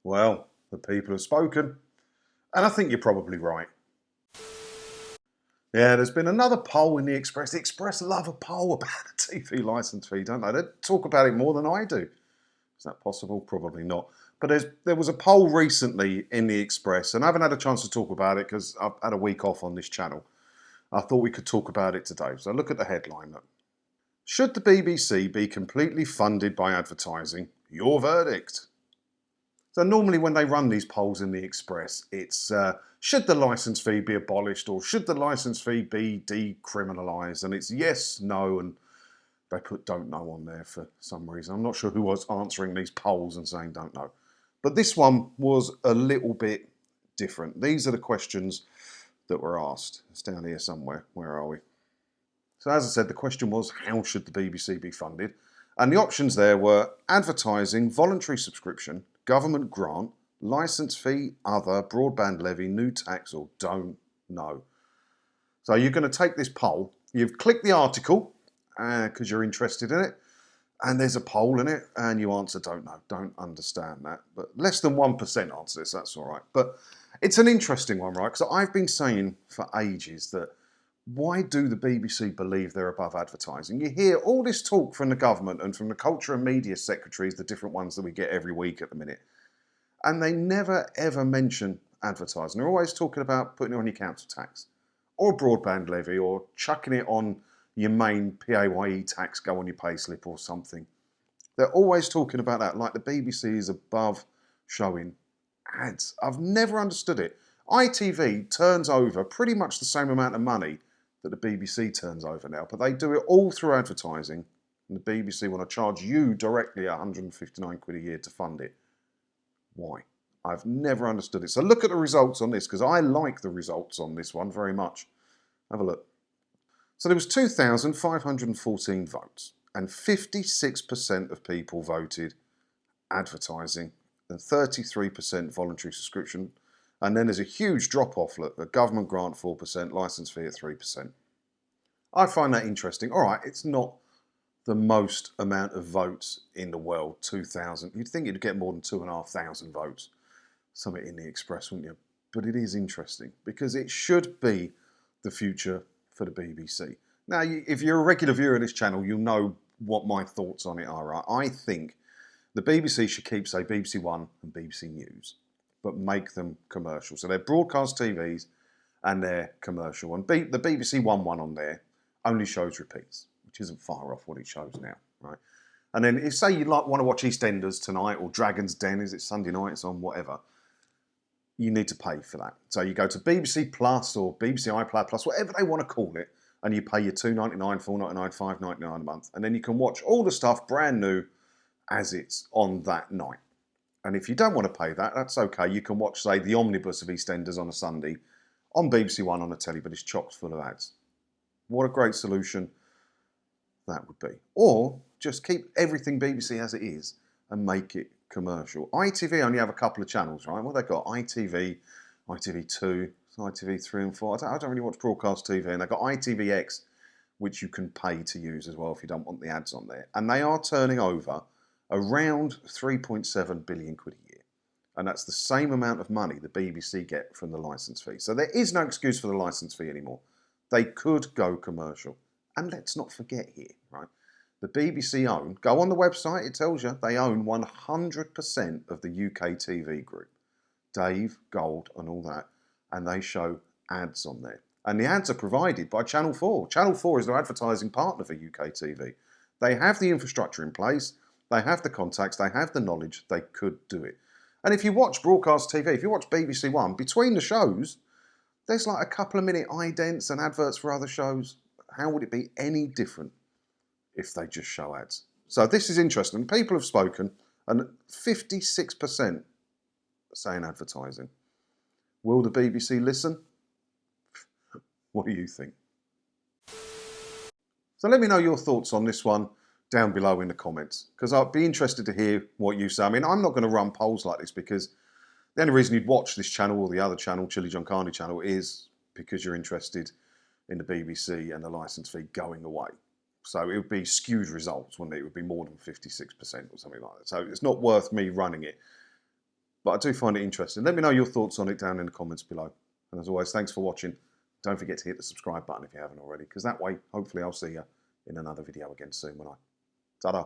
Well, the people have spoken, and I think you're probably right. Yeah, there's been another poll in the Express. The Express love a poll about a TV licence fee, don't they? They talk about it more than I do. Is that possible? Probably not. But there was a poll recently in the Express, and I haven't had a chance to talk about it because I've had a week off on this channel. I thought we could talk about it today. So look at the headline. Look. Should the BBC be completely funded by advertising? Your verdict. So normally when they run these polls in the Express, it's should the licence fee be abolished or should the licence fee be decriminalised? And it's yes, no, and they put don't know on there for some reason. I'm not sure who was answering these polls and saying don't know. But this one was a little bit different. These are the questions that were asked. It's down here somewhere. Where are we? So as I said, the question was, how should the BBC be funded? And the options there were advertising, voluntary subscription, government grant, licence fee, other, broadband levy, new tax, or don't know. So you're going to take this poll. You've clicked the article because you're interested in it. And there's a poll in it, and you answer don't know, don't understand that. But less than 1% answer this, that's all right. But it's an interesting one, right? Because I've been saying for ages that why do the BBC believe they're above advertising? You hear all this talk from the government and from the culture and media secretaries, the different ones that we get every week at the minute, and they never ever mention advertising. They're always talking about putting it on your council tax or broadband levy or chucking it on your main PAYE tax, go on your payslip or something. They're always talking about that, like the BBC is above showing ads. I've never understood it. ITV turns over pretty much the same amount of money that the BBC turns over now, but they do it all through advertising, and the BBC want to charge you directly 159 quid a year to fund it. Why? I've never understood it. So look at the results on this, because I like the results on this one very much. Have a look. So there was 2,514 votes, and 56% of people voted advertising, and 33% voluntary subscription. And then there's a huge drop-off, look, a government grant 4%, licence fee at 3%. I find that interesting. All right, it's not the most amount of votes in the world, 2,000. You'd think you'd get more than 2,500 votes, something in the Express, wouldn't you? But it is interesting because it should be the future for the BBC. Now, if you're a regular viewer of this channel, you'll know what my thoughts on it are. Right? I think the BBC should keep, say, BBC One and BBC News, but make them commercial. So they're broadcast TVs and they're commercial. And the BBC one on there only shows repeats, which isn't far off what it shows now, right? And then if, say, you want to watch EastEnders tonight or Dragon's Den, is it Sunday night, it's on whatever, you need to pay for that. So you go to BBC Plus or BBC iPlayer Plus, whatever they want to call it, and you pay your $2.99, $4.99, $5.99 a month. And then you can watch all the stuff brand new as it's on that night. And if you don't want to pay that, that's okay. You can watch, say, the omnibus of EastEnders on a Sunday on BBC One on the telly, but it's chock full of ads. What a great solution that would be. Or just keep everything BBC as it is and make it commercial. ITV only have a couple of channels, right? What they got? ITV, ITV2, ITV3 and 4. I don't really watch broadcast TV. And they've got ITVX, which you can pay to use as well if you don't want the ads on there. And they are turning over around 3.7 billion quid a year. And that's the same amount of money the BBC get from the licence fee. So there is no excuse for the licence fee anymore. They could go commercial. And let's not forget here, right? The BBC own, go on the website, it tells you, they own 100% of the UK TV group. Dave, Gold and all that. And they show ads on there. And the ads are provided by Channel 4. Channel 4 is their advertising partner for UK TV. They have the infrastructure in place. They have the contacts. They have the knowledge. They could do it. And if you watch broadcast TV, if you watch BBC One, between the shows, there's like a couple of minute idents and adverts for other shows. How would it be any different if they just show ads? So this is interesting. People have spoken, and 56% are saying advertising. Will the BBC listen? What do you think? So let me know your thoughts on this one down below in the comments, because I'd be interested to hear what you say. I mean, I'm not going to run polls like this because the only reason you'd watch this channel or the other channel, Chilli John Carney channel, is because you're interested in the BBC and the licence fee going away. So it would be skewed results, wouldn't it? It would be more than 56% or something like that. So it's not worth me running it. But I do find it interesting. Let me know your thoughts on it down in the comments below. And as always, thanks for watching. Don't forget to hit the subscribe button if you haven't already, because that way, hopefully, I'll see you in another video again soon when I... Ta-da!